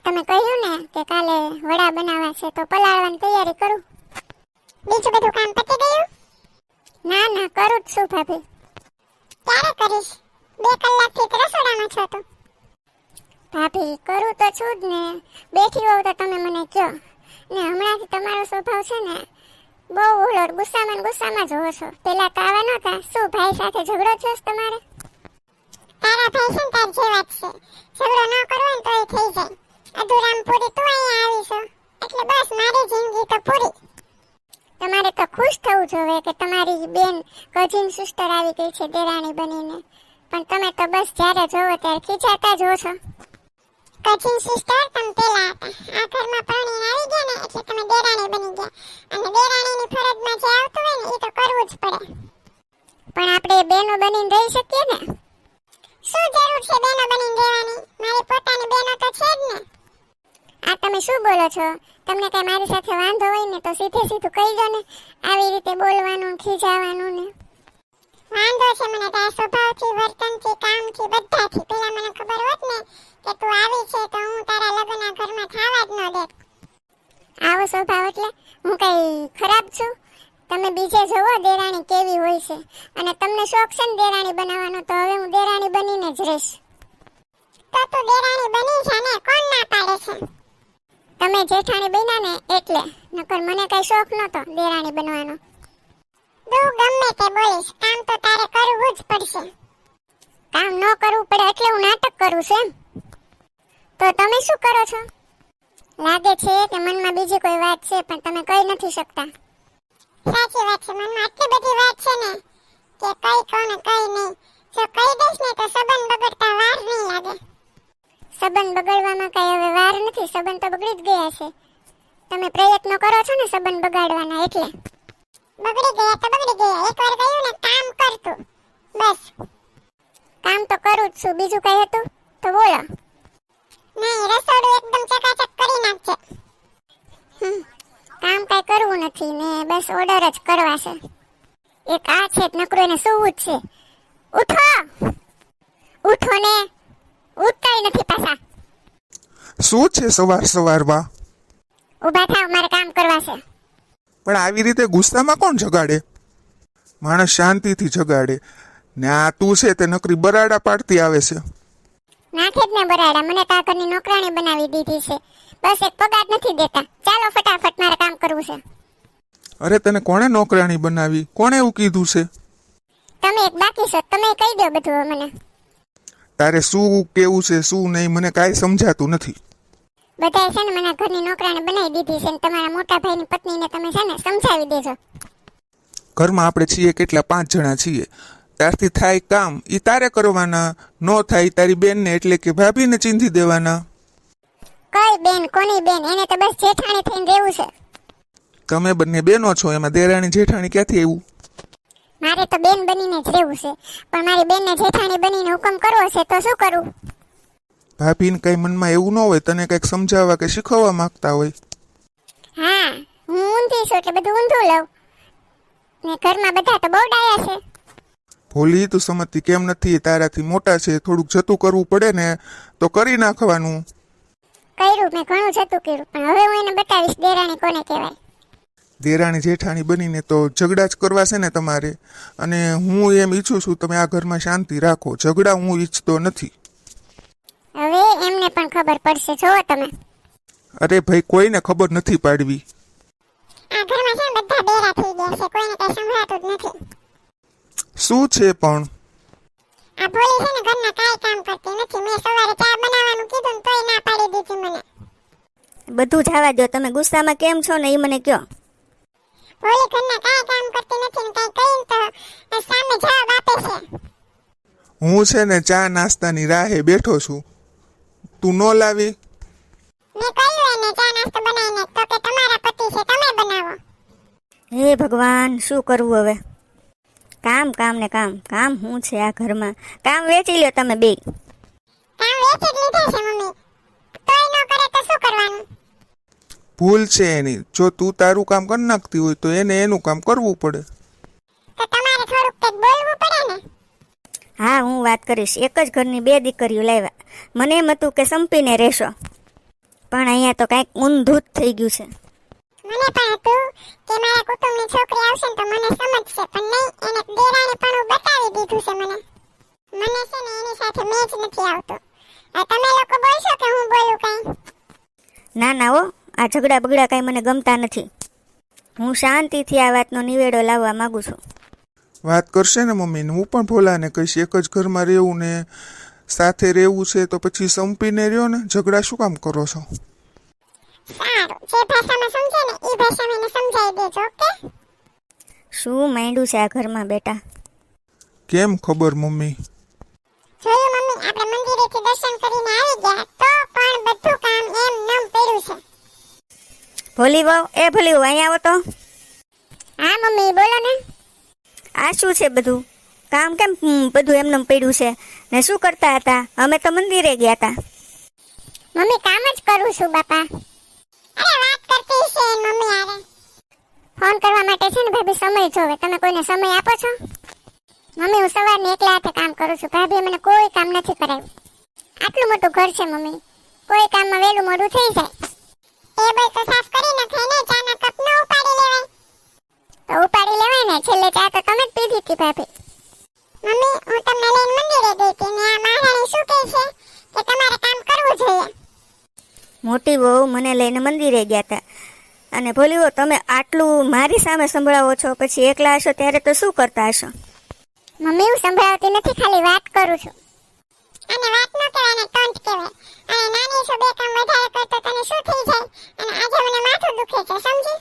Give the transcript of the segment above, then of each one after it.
તમે કહ્યું ને કે કાલે વડા બનાવવા છે તો પલાળવાની તૈયારી કરું. બીજું બધું કામ પતી ગયું? ના ના, કરું જ છું ભાભી. ક્યારે કરીશ? 2 કલાકથી તો રસોડામાં છો તો. ભાભી કરું તો છું જ ને, બેઠી હોવ તો તમે મને કહો. ને હમણાંથી તમારો સ્વભાવ છે ને બહુ ઓલો ગુસ્સામાં જ હો છો. પેલા તો આવા નહોતા. શું ભાઈ સાથે ઝઘડો છે તમારે? તારા ભાઈ છે ને તાર જેવા જ છે. ઝઘડો ન કરવો ને તોય થઈ જાય. અધૂરામ પૂરી તું અહીંયા આવી છો એટલે બસ મારી જિંદગી તો પૂરી. તમારે તો ખુશ થવું જોઈએ કે તમારી બેન કઝિન સિસ્ટર આવી ગઈ છે દેરાણી બનીને. પણ તમે તો બસ જ્યારે જોવો ત્યારે ખીજાતા જ હો છો. કઝિન સિસ્ટર તમે પેલા હતા. આ ઘરમાં પરણીને આવી ગયા ને એટલે તમે દેરાણી બની ગયા. અને દેરાણીની ફરજમાં જે આવતું હોય ને એ તો કરવું જ પડે. પણ આપણે બેનો બનીને રહી શકીએ ને. શું જરૂર છે બેનો બનીને રહેવાની? મારી પોતાની બેનો તો છે જ ને. આ તમે શું બોલો છો? તમને કઈ મારી સાથે વાંધો હોય ને તો સીધું કહી દો ને. આવી રીતે બોલવાનું ખીજાવાનું ને. વાંધો છે મને તારા સ્વભાવથી, વર્તનથી, કામથી, બધાથી. પેલા મને ખબર હોત ને કે તું આવી છે તો હું તારા લગ્નના ઘરમાં થવા જ ન દેત. આવો સ્વભાવ એટલે હું કઈ ખરાબ છું? તમે બીજે જોવો દેરાણી કેવી હોય છે. અને તમને શોખ છે ને દેરાણી બનાવવાનો, તો હવે હું દેરાણી બનીને જ રહીશ. તો તું દેરાણી બની જા ને, કોણ ના પાડે છે? તમે જેઠાણી બન્યા ને એટલે, નકર મને કઈ શોખ નહોતો દેરાણી બનવાનો. તું ગમે તે બોલીશ, કામ તો તારે કરવું જ પડશે. કામ ન કરવું પડે એટલે હું નાટક કરું છું એમ? તો તમે શું કરો છો? લાગે છે કે મનમાં બીજી કોઈ વાત છે પણ તમે કહી નથી શકતા. સાચી વાત છે, મનમાં આટલી બધી વાત છે ને કે કઈ કોને કઈ નહીં. જો કહી દઈશ ને તો સંબંધ બગડતા વાર નહીં લાગે. સંબંધ બગાડવામાં કઈ હવે વાર નથી. સંબંધ તો બગડી જ ગયા છે. તમે પ્રયત્નો કરો છો ને સંબંધ બગાડવાના એટલે. બગડી ગયા તો બગડી ગયા. એકવાર કહ્યું ને કામ કરતું બસ. કામ તો કરું જ છું. બીજું કઈ હતું તો બોલો. નહીં, રસોડું એકદમ ચકાચક કરી નાખજે. કામ કઈ કરવું નથી ને, બસ ઓર્ડર જ કરવા છે. એક આ છે નકરું એને સૂવું જ છે. ઉઠો ઉઠો ને, ઉઠતાય નથી પાછા. શું છે સવારમાં? ઊભા થાવ, મારે કામ કરવા છે. પણ આવી રીતે ગુસ્સામાં કોણ જગાડે? માણસ શાંતિથી જગાડે ને આ તું છે તે નકરી બરાડા પાડતી આવે છે. નાખે જ ને બરાડા. મને તો આ ઘરની નોકરાણી બનાવી દીધી છે. બસ એક પગાર નથી દેતા. ચાલો ફટાફટ, મારે કામ કરવું છે. અરે તને કોણે નોકરાણી બનાવી? કોણે એવું કીધું છે? તમે એક બાકી છો, તમે કહી દો બધું મને. તારે શું કેવું છે શું નહીં મને કાંઈ સમજાતું નથી. બધાય છે ને મને ઘરની નોકરાણી બનાવી દીધી છે ને તમારા મોટા ભાઈની પત્નીને તમે છે ને સમજાવી દેજો. ઘરમાં આપણે છીએ કેટલા? 5 જણા છીએ. ત્યારથી થાય કામ એ તારે કરવાના, ન થાય તારી બેનને એટલે કે ભાભીને ચીંધી દેવાના. કઈ બેન? કોની બેન? એને તો બસ જેઠાણી થઈને રહેવું છે. તમે બંને બેનો છો, એમાં દેરાણી જેઠાણી ક્યાંથી આવ્યું? મારે તો બેન બનીને જ રહેવું છે. પણ મારી બેનને જેઠાણી બનીને હુકમ કરવો છે તો શું કરું? ભાભીને કઈ મનમાં એવું ન હોય, તને કંઈક સમજાવવા કે શીખવવા માંગતા હોય. હા, હું ઊંધી છું એટલે બધું ઊંધું લઉં ને ઘરમાં બધા તો બહુ ડાયા છે. ભોલી તું સમજતી કેમ નથી? તારાથી મોટા છે, થોડુંક જતું કરવું પડે ને તો કરી નાખવાનું. કર્યું, મેં ઘણું જતું કર્યું, પણ હવે હું એને બતાવીશ દેરાણી કોને કહેવાય. દેરાણી જેઠાણી બનીને તો ઝઘડા જ કરવા છે ને તમારે. અને હું એમ ઈચ્છું છું તમે આ ઘરમાં શાંતિ રાખો. ઝઘડા હું ઈચ્છતો નથી. હવે એમને પણ ખબર પડશે, જોવો તમે. અરે ભાઈ, કોઈને ખબર નથી પાડવી. આ ઘરમાં છે ને બધા બેરા થઈ ગયા છે, કોઈને કઈ સંભળાતું જ નથી. શું છે પણ? આ ભોળી છે ને ઘરના કાંઈ કામ કરતી નથી. મેં સવારે ચા બનાવવાનું કીધું ને તોય ના પાડી દીધી મને. બધું જવા દો, તમે ગુસ્સામાં કેમ છો ને એ મને કહો. ભોળી ઘરના કાંઈ કામ કરતી નથી ને કાંઈ કહીને તો સામે જવાબ આપે છે. હું છે ને ચા નાસ્તાની રાહે બેઠો છું. તું ન લાવી? મેં કહ્યું એને ચા નાસ્તો બનાવીને તો કે તમારા પતિ છે, તમે બનાવો. હે ભગવાન, શું કરવું હવે? કામ ને કામ. કામ શું છે આ ઘરમાં? કામ વેચી લ્યો તમે બે. કામ વેચી જ લીધા છે મમ્મી, તોય ન કરે તો શું કરવાનું? ભૂલ છે એની. જો તું તારું કામ કરી નાખતી હોય તો એને એનું કામ કરવું પડે. તો તમારે થોડુંક કંઈક બોલવું પડે ને. હા, હું વાત કરીશ. એક જ ઘરની 2 દીકરીઓ લાવ્યા. મને એમ હતું કે સંપીને રહેશો. પણ અહીંયા તો કાંઈક ઊંધું જ થઈ ગયું છે. મને પણ હતું કે મારા કુટુંબની છોકરી આવશે ને તો મને સમજશે, પણ નહીં, એને દેરાણી પણ બતાવી દીધું છે મને. મને છે ને એની સાથે મેચ નથી આવતો. હવે તમે લોકો બોલશો કે હું બોલું કઈ? ના ના હો, આ ઝઘડા બગડા કાંઈ મને ગમતા નથી. હું શાંતિથી આ વાતનો નિવેડો લાવવા માંગુ છું. વાત કરશે ને મમ્મીને, હું પણ ભોલાને કહીશ એક જ ઘરમાં રહેવું ને સાથે રહેવું છે તો પછી સંપીને રહ્યો ને, ઝઘડા શું કામ કરો છો? સારું, જે ભાષામાં સમજે ને એ ભાષામાં એને સમજાવી દેજો, ઓકે? શું માંડ્યું છે આ ઘરમાં બેટા? કેમ ખબર મમ્મી? જોયું મમ્મી, આપણે મંદિરેથી દર્શન કરીને આવી ગયા તો પણ બધું કામ એમ નમ પડ્યું છે. ભોલી વહુ, એ ભોલી વહુ, અહીંયા આવો તો. હા મમ્મી બોલો ને. આ શું છે બધું? કામ કેમ બધું એમનેમ પડ્યું છે? ને શું કરતા હતા? અમે તો મંદિરે ગયા હતા. મમ્મી કામ જ કરું છું બાપા. અરે વાત કરતી છે એની મમ્મી હારે. ફોન કરવા માટે છે ને ભાભી સમય જોવે. તમે કોઈને સમય આપો છો? મમ્મી હું સવારને એકલા હાથે કામ કરું છું. ભાભીએ મને કોઈ કામ નથી કરાવ્યું. આટલું મોટું ઘર છે મમ્મી, કોઈ કામમાં વહેલું મોડું થઈ જાય. ટેબલ તો સાફ કરી નખાય ને, ચાના કપ ન ઉપાડી લેવાય? તો ઉપાડી લેવાય ને, છેલ્લે ચા તો તમે જ પીધી હતી ભાભી. મમ્મી, હું તમને લઈને મંદિરે ગઈ હતી ને આ મહારાણી શું કહે છે કે તમારે કામ કરવું જોઈએ. મોટી વહુ મને લઈને મંદિરે ગયા હતા. અને ભોલી વહુ, તમે આટલું મારી સામે સંભળાવો છો, પછી એકલા હશો ત્યારે તો શું કરતા હશો? મમ્મી હું સંભળાવતી નથી, ખાલી વાત કરું છું. અને વાત ન કહેવાય ને ટોન્ટ કહેવાય. અને નાની છો, બે કામ વધારે કરતો તને શું થઈ જાય? અને આજે મને માથું દુખે છે, સમજી?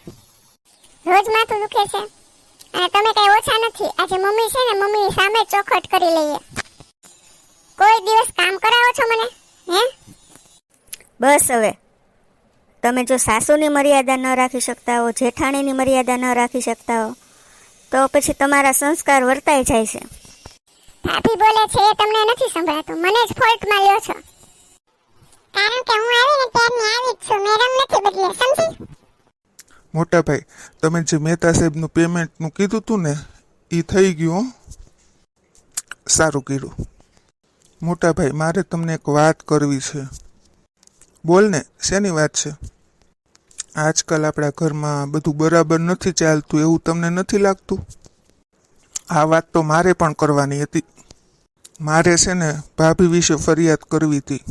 રોજ માથું દુખે છે અને તમે કઈ ઓછા નથી. આજે મમ્મી છે ને, મમ્મીની સામે જ ચોખટ કરી લઈએ. કોઈ દિવસ કામ કરાવો છો મને? હે? બસ હવે, તમે જો સાસુની મર્યાદા ન રાખી શકતા હો, જેઠાણીની મર્યાદા ન રાખી શકતા હો, તો પછી તમારા સંસ્કાર વર્તાઈ જાય છે. ભાભી બોલે છે એ તમને નથી સંભળાતું, મને જ ફોલ્ટમાં લ્યો છો. કારણ કે હું આવી ને ત્યારની આવી જ છું, મેં રંગ નથી બદલ્યો, સમજી? મોટા ભાઈ, તમે જે મહેતા સાહેબનું પેમેન્ટનું કીધું હતું ને એ થઈ ગયું હો. સારું કર્યું. મોટા ભાઈ, મારે તમને એક વાત કરવી છે. બોલ ને, શેની વાત છે? આજકાલ આપણા ઘરમાં બધું બરાબર નથી ચાલતું એવું તમને નથી લાગતું? આ વાત તો મારે પણ કરવાની હતી. મારે છે ને ભાભી વિશે ફરિયાદ કરવી હતી.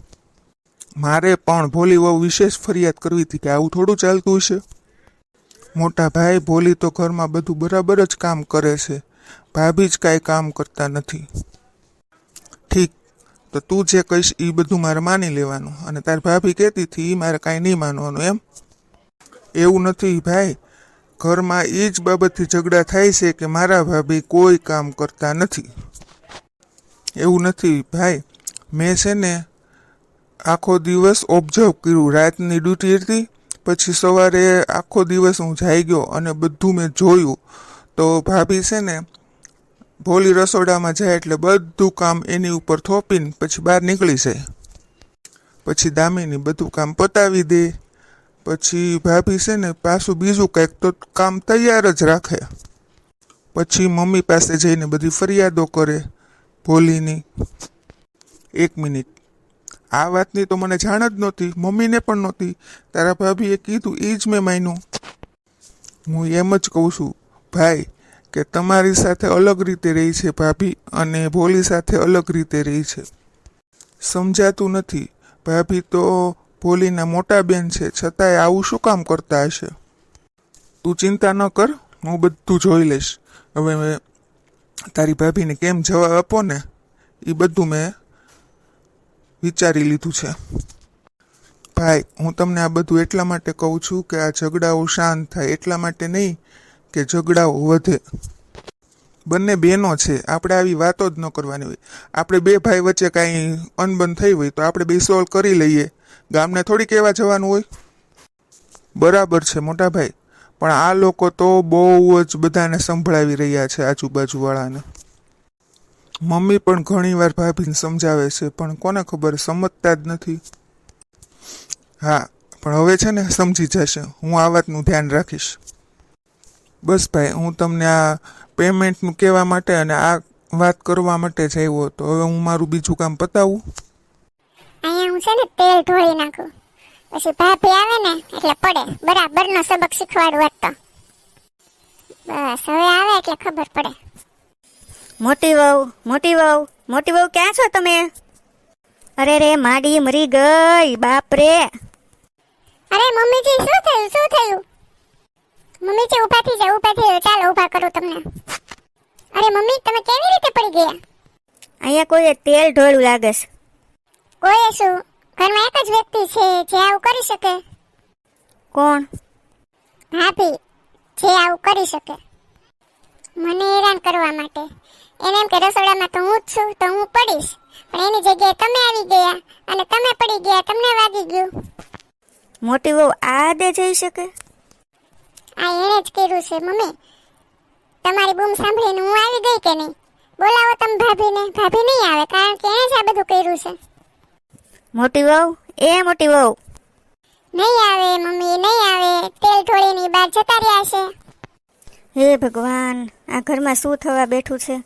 મારે પણ ભોલી વહુ વિશે જ ફરિયાદ કરવી હતી કે આવું થોડું ચાલતું હશે. મોટા ભાઈ, ભોલી તો ઘરમાં બધું બરાબર જ કામ કરે છે, ભાભી જ કાંઈ કામ કરતા નથી. ઠીક, તો તું જે કહીશ એ બધું મારે માની લેવાનું, અને તારી ભાભી કહેતી હતી એ મારે કાંઈ નહીં માનવાનું એમ? એવું નથી ભાઈ, ઘરમાં એ જ બાબતથી ઝઘડા થાય છે કે મારા ભાભી કોઈ કામ કરતા નથી. એવું નથી ભાઈ, મેં છે ને આખો દિવસ ઓબ્ઝર્વ કર્યું. રાતની ડ્યુટી હતી, પછી સવારે આખો દિવસ હું જાઈ ગયો અને બધું મેં જોયું. તો ભાભી છે ને ભોલી રસોડામાં જાય એટલે બધું કામ એની ઉપર થોપીને પછી બહાર નીકળી જાય. પછી દામિની બધું કામ પતાવી દે. પછી ભાભી છે ને પાછું બીજું કંઈક તો કામ તૈયાર જ રાખે. પછી મમ્મી પાસે જઈને બધી ફરિયાદો કરે ભોલીની. એક મિનિટ, આ વાતની તો મને જાણ જ નહોતી, મમ્મીને પણ નહોતી. તારા ભાભીએ કીધું એ જ મેં માન્યું. હું એમ જ કહું છું ભાઈ કે તમારી સાથે અલગ રીતે રહી છે ભાભી, અને ભોલી સાથે અલગ રીતે રહી છે. સમજાતું નથી. ભાભી તો ભોલીના મોટા બેન છે, છતાંય આવું શું કામ કરતા હશે? તું ચિંતા ન કર, હું બધું જોઈ લઈશ. હવે મેં તારી ભાભીને કેમ જવાબ આપો ને એ બધું મેં વિચારી લીધું છે. ભાઈ, હું તમને આ બધું એટલા માટે કહું છું કે આ ઝઘડાઓ શાંત થાય, એટલા માટે નહીં કે ઝઘડાઓ વધે. બંને બહેનો છે, આપણે આવી વાતો જ ન કરવાની હોય. આપણે બે ભાઈ વચ્ચે કાંઈ અનબન થઈ હોય તો આપણે બે સોલ્વ કરી લઈએ. ગામને થોડી કહેવા જવાનું હોય. બરાબર છે મોટા ભાઈ, પણ આ લોકો તો બહુ જ બધાને સંભળાવી રહ્યા છે, આજુબાજુવાળાને. મમ્મી પણ ઘણીવાર ભાભીને સમજાવે છે, પણ કોને ખબર સમજતા જ નથી. હા, પણ હવે છે ને સમજી જશે. હું આ વાતનું ધ્યાન રાખીશ. બસ ભાઈ, હું તમને આ પેમેન્ટનું કહેવા માટે અને આ વાત કરવા માટે જ આવ્યો. તો હવે હું મારું બીજું કામ પતાવું. અહીંયા હું છે ને તેલ ઢોળી નાખું. પછી ભાભી આવે ને એટલે પડે, બરાબરનો સબક શીખવાડું હોત તો. બસ હવે આવે એટલે ખબર પડે. મોટી વહુ, મોટી વહુ, મોટી વહુ ક્યાં છો તમે? અરે રે માડી મરી ગઈ, બાપ રે. અરે મમ્મીજી, શું થયું, શું થયું? મમ્મીજી ઊભા થઈ જાઓ, ઊભા થઈ જાઓ, ચાલો ઊભા કરું તમને. અરે મમ્મી, તમે કેવી રીતે પડી ગયા? અહીંયા કોઈએ તેલ ઢોળ્યું લાગે છે. કોઈએ શું? ઘરમાં એક જ વ્યક્તિ છે જે આવું કરી શકે. કોણ? ભાભી, જે આવું કરી શકે. મને હેરાન કરવા માટે. એને એમ કે રસોડામાં તો હું જ છું, તો હું પડીશ. પણ એની જગ્યાએ તમે આવી ગયા અને તમે પડી ગયા, તમને વાગી ગયું. મોટી વહુ આ દે જઈ શકે? આ એણે જ કર્યું છે મમ્મી. તમારી બૂમ સાંભળીને હું આવી ગઈ કે નહીં? બોલાવો તમે ભાભીને. ભાભી નહીં આવે કારણ કે એણે જ આ બધું કર્યું છે. મોટી વહુ, એ મોટી વહુ. નહીં આવે મમ્મી, નહીં આવે. તેલ ઢોળીની બહાર જતા રહ્યા છે. હે ભગવાન, આ ઘરમાં શું થવા બેઠું છે?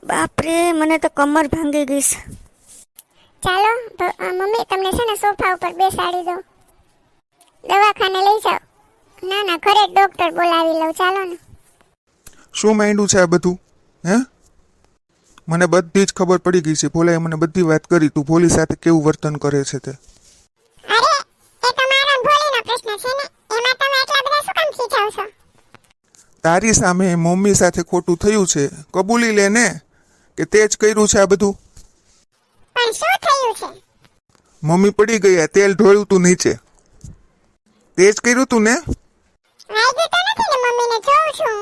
બાપરે, મને તો કમર ભાંગી ગઈ છે. ચાલો મમ્મી, તમને છે ને સોફા ઉપર બેસાડી દો. દવાખાને લઈ જાઓ. ના ના, ઘરે જ ડોક્ટર બોલાવી લઉં. ચાલો ને. શું માંડ્યું છે આ બધું? હે, મને બધી જ ખબર પડી ગઈ છે. ભોલાએ મને બધી વાત કરી. તું ભોલી સાથે કેવું વર્તન કરે છે તે. અરે એ તો મારો ને ભોલીનો પ્રશ્ન છે ને, એમાં તમે એટલા બધા શું કામ ખીજાવ છો? તારી સામે મમ્મી સાથે ખોટું થયું છે, કબૂલી લે ને કે તે જ કર્યું છે આ બધું. પણ શું થયું છે? મમ્મી પડી ગયા, તેલ ઢોળ્યું તું નીચે, તે જ કર્યું તું ને? વાગ્યું તો નથી ને? મમ્મીને જોઉં છું.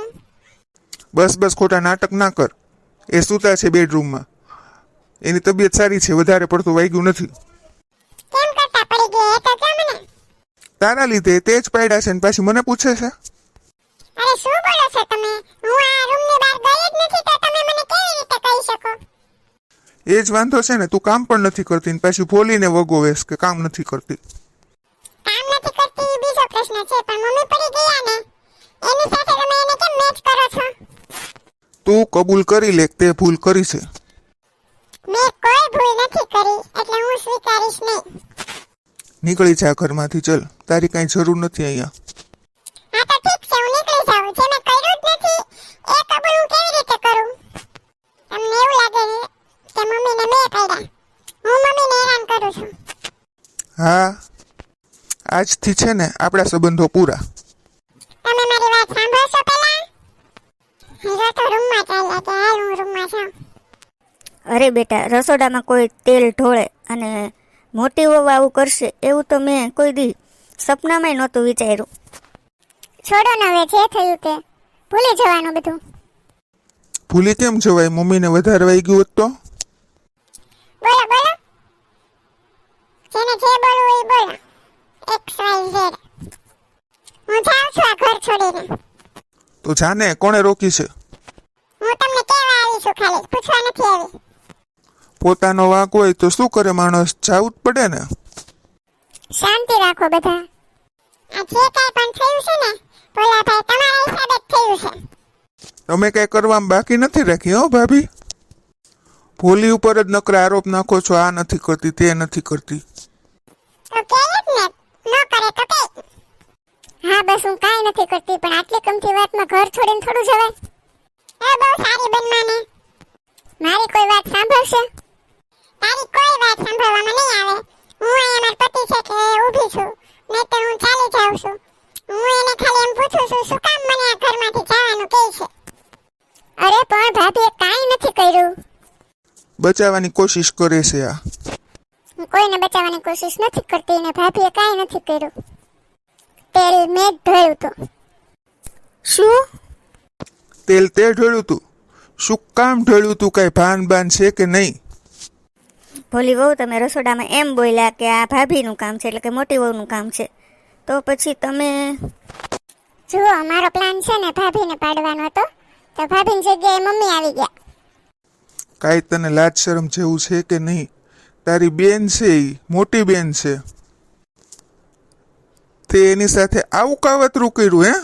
બસ બસ, ખોટા નાટક ના કર. એ સૂતા છે બેડરૂમમાં. એની તબિયત સારી છે, વધારે પડતું વાગ્યું નથી. કેમ કરતા પડી ગયા એ તો કહો મને. તારા લીધે તે જ પાડ્યા છે ને પાછી મને પૂછે છે. અરે શું બોલો છો તમે? હું આ રૂમની બહાર ગઈ જ નથી, તો તમે મને કેવી રીતે કહી શકો? એ જ વાંધો છે ને, તું કામ પણ નથી કરતી ને પાછી ભોલીને વગોવેશ કે કામ નથી કરતી. કામ નથી કરતી એ બીજો પ્રશ્ન છે, પણ મમ્મી પડી ગયા ને એની સાથે તમે એને કેમ મેચ કરો છો? તું કબૂલ કરી લે કે તે ભૂલ કરી છે. મેં કોઈ ભૂલ નથી કરી, એટલે હું સ્વીકારીશ નહીં. નીકળી જા ઘરમાંથી, ચલ. તારી કાંઈ જરૂર નથી અહીંયા. હા તો ઠીક છે, હું નીકળી જાઉં. જે મેં કર્યું જ નથી એ કબૂલ હું કેવી રીતે કરું? તમને એવું લાગે છે કે મમ્મીને મેં પાડ્યા? હું મમ્મીને હેરાન કરું છું. હા, આજથી છે ને આપણા સંબંધો પૂરા. તમે મારી વાત સાંભળશો પહેલા? હીરો તો રૂમમાં ચાલ્યા કે હાલ હું રૂમમાં જાઉં. અરે બેટા, રસોડામાં કોઈ તેલ ઢોળે અને મોટી વહુ આવું કરશે એવું તો મેં કોઈ દી સપનામાંય નહોતું વિચાર્યું. છોડો ને હવે, જે થયું તે ભૂલી જવાનું બધું. ભૂલી કેમ જવાય? મમ્મીને વધારે વાગ્યું હોત તો? બોલો બોલો, જેને જે બોલવું એ બોલો. XYZ. હું જાઉં છું આ ઘર છોડીને. તો જાને, કોણે રોકી છે? હું તમને કહેવા આવી છું, ખાલી પૂછવા નથી આવી. પોતાનો વાંક હોય તો શું કરે માણસ? જાવું જ પડે ને. શાંતિ રાખો બધા. આ જે કાંઈ પણ થયું છે ને ભોલાભાઈ, તમારા હિસાબે જ થયું છે. તમે કઈ કરવામાં બાકી નથી રાખી હો ભાભી. ભોલી ઉપર જ નકરા આરોપ નાખો છો, આ નથી કરતી, તે નથી કરતી. તો કહે જ ને, ન કરે તો કહે. હા બસ, હું કાંઈ નથી કરતી, પણ આટલી કમથી વાતમાં ઘર છોડીને થોડું જવાય? એ બહુ સારી બનમાને. મારી કોઈ વાત સાંભળશે? તારી કોઈ વાત સાંભળવામાં નહીં આવે. હું અહીંયા મારા પતિ છે કે ઊભી છું, નહીં તો હું ચાલી જાઉં છું. હું એને ખાલી એમ પૂછું છું, શું કામ મને આ ઘરમાંથી જવાનું કહે છે? અરે પણ ભાભીએ કાંઈ નથી કર્યું. બચાવવાની કોશિશ કરે છે આ. હું કોઈને બચાવવાની કોશિશ નથી કરતી ને ભાભીએ કાંઈ નથી કર્યું. તેલ મેં જ ઢોળ્યું હતું. શું? તેલ તે ઢોળ્યું તું? શું કામ ઢોળ્યું તું? કઈ ભાન બાન છે કે નહીં? ભોલી વહુ, તમે રસોડામાં એમ બોલ્યા કે આ ભાભીનું કામ છે, એટલે કે મોટી વહુનું કામ છે, તો પછી તમે... જુઓ, મારો પ્લાન છે ને ભાભીને પાડવાનો હતો, તો ભાભીની જગ્યાએ મમ્મી આવી ગયા. કાંઈ તને લાજ શરમ જેવું છે કે નહીં? તારી બેન છે, ઈ મોટી બેન છે, તે એની સાથે આવું કાવતરું કર્યું હે?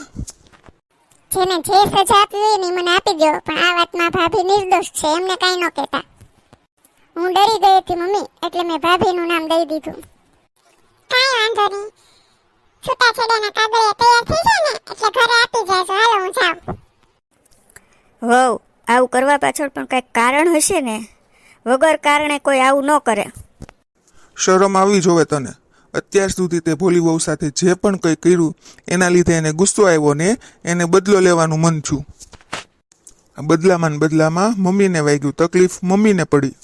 જેને જે સજા આપવી હોય ને મને આપી દો, પણ આ વાતમાં ભાભી નિર્દોષ છે, એમને કાંઈ ન કહેતા. હું ડરી ગઈ હતી મમ્મી, એટલે મેં ભાભીનું નામ દઈ દીધું. કાંઈ વાંધો નહીં. છૂટાછેડાના કાગળિયા તૈયાર થઈ જાય ને એટલે ઘરે આપી જાજો. હાલો હું જાઉં. વહુ, આવું કરવા પાછળ પણ કાંઈક કારણ હશે ને. વગર કારણે કોઈ આવું ન કરે. શરમ આવી જોવે તને. અત્યાર સુધી તે ભોલી વહુ સાથે જે પણ કંઈ કર્યું એના લીધે એને ગુસ્સો આવ્યો ને એને બદલો લેવાનું મન છું. આ બદલામાં મમ્મીને વાગ્યું, તકલીફ મમ્મીને પડી.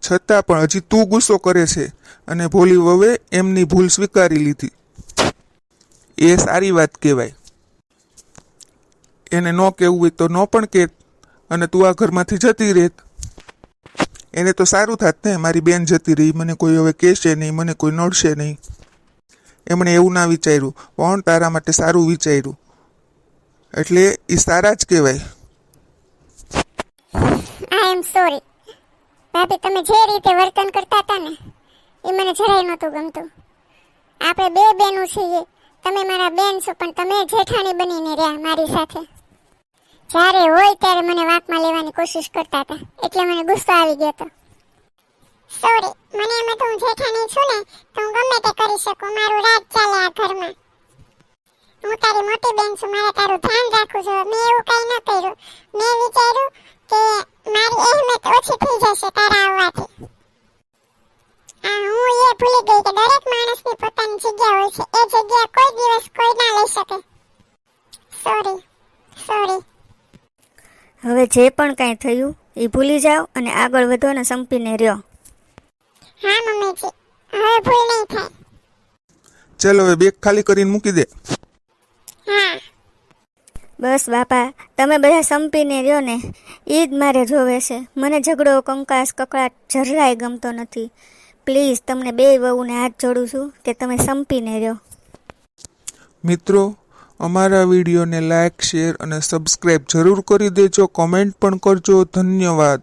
છતાં પણ હજી તું ગુસ્સો કરે છે અને ભોલી વહુએ એમની ભૂલ સ્વીકારી લીધી. એ સારી વાત કહેવાય. એને ન કહેવું હોય તો ન પણ કહે અને તું આ ઘરમાંથી જતી રહેત. એને તો સારું થાત ને, મારી બેન જતી રહી, મને કોઈ હવે કહેશે નહીં, મને કોઈ નડશે નહીં. એમણે એવું ના વિચાર્યું, પણ તારા માટે સારું વિચાર્યું, એટલે એ સારા જ કહેવાય. આઈ એમ સોરી ભાભી, તમે જે રીતે વર્તન કરતા હતા ને એ મને જરાય નહોતું ગમતું. આપણે બે બેનું છીએ, તમે મારા બેન છો પણ તમે જેઠાણી બનીને રહ્યા મારી સાથે. જ્યારે હોય ત્યારે મને વાંકમાં લેવાની કોશિશ કરતા હતા એટલે મને ગુસ્સો આવી ગયો હતો. સોરી, મને એમ હતું હું જેઠાણી છું ને તો હું ગમે તે કરી શકું. મારું રાજ ચાલે આ ઘરમાં. હું તારી મોટી બેન છું, મારે તારું ધ્યાન રાખવું જોઈએ. મેં એવું કંઈ ન કર્યું. મેં વિચાર્યું કે મારી અહેમિયત ઓછી થઈ જશે તારા આવવાથી. હું એ ભૂલી ગઈ કે દરેક માણસની પોતાની જગ્યા હોય છે. એ જગ્યા કોઈ દિવસ કોઈ ના લઈ શકે. સોરી. હવે જે પણ કાંઈ થયું એ ભૂલી જાઓ અને આગળ વધો ને સંપીને રહ્યો. હા મમ્મીજી, હવે ભૂલ નહીં થાય. ચાલો હવે બેગ ખાલી કરીને મૂકી દે. હા. બસ બાપા, તમે બધા સંપીને રહ્યો ને એ જ મારે જોવે છે. મને ઝઘડો, કંકાસ, કકળાટ જરાય ગમતો નથી. પ્લીઝ તમને બે વહુને હાથ જોડું છું કે તમે સંપીને રહ્યો. મિત્રો, અમારા વિડીયોને લાઇક, શેર અને સબસ્ક્રાઈબ જરૂર કરી દેજો. કોમેન્ટ પણ કરજો. ધન્યવાદ.